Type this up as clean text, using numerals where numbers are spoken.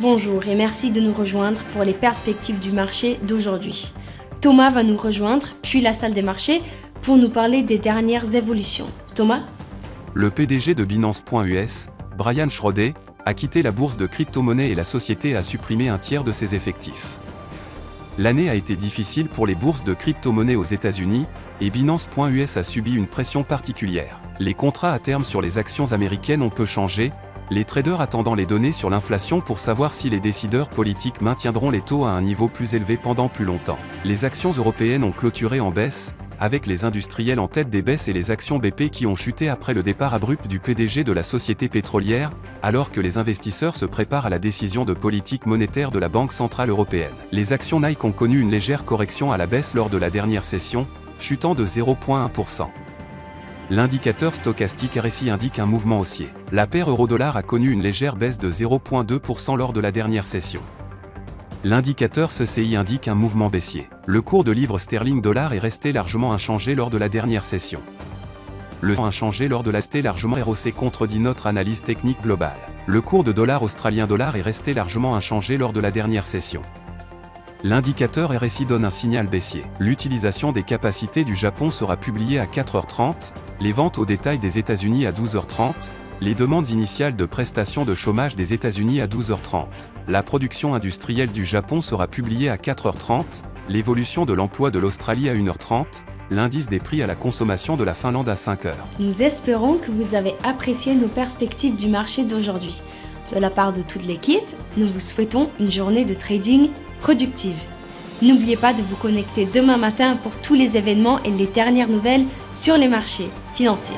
Bonjour et merci de nous rejoindre pour les perspectives du marché d'aujourd'hui. Thomas va nous rejoindre, puis la salle des marchés, pour nous parler des dernières évolutions. Thomas? Le PDG de Binance.us, Brian Schroeder, a quitté la bourse de crypto-monnaies et la société a supprimé un tiers de ses effectifs. L'année a été difficile pour les bourses de crypto-monnaies aux États-Unis, et Binance.us a subi une pression particulière. Les contrats à terme sur les actions américaines ont peu changé, les traders attendant les données sur l'inflation pour savoir si les décideurs politiques maintiendront les taux à un niveau plus élevé pendant plus longtemps. Les actions européennes ont clôturé en baisse, avec les industriels en tête des baisses et les actions BP qui ont chuté après le départ abrupt du PDG de la société pétrolière, alors que les investisseurs se préparent à la décision de politique monétaire de la Banque centrale européenne. Les actions Nike ont connu une légère correction à la baisse lors de la dernière session, chutant de 0,1%. L'indicateur stochastique RSI indique un mouvement haussier. La paire euro-dollar a connu une légère baisse de 0,2% lors de la dernière session. L'indicateur CCI indique un mouvement baissier. Le cours de livre sterling-dollar est resté largement inchangé lors de la dernière session. Le inchangé lors de la ST largement ROC contredit notre analyse technique globale. Le cours de dollar australien-dollar est resté largement inchangé lors de la dernière session. L'indicateur RSI donne un signal baissier. L'utilisation des capacités du Japon sera publiée à 4h30, les ventes au détail des États-Unis à 12h30, les demandes initiales de prestations de chômage des États-Unis à 12h30. La production industrielle du Japon sera publiée à 4h30, l'évolution de l'emploi de l'Australie à 1h30, l'indice des prix à la consommation de la Finlande à 5h. Nous espérons que vous avez apprécié nos perspectives du marché d'aujourd'hui. De la part de toute l'équipe, nous vous souhaitons une journée de trading productive. N'oubliez pas de vous connecter demain matin pour tous les événements et les dernières nouvelles sur les marchés financiers.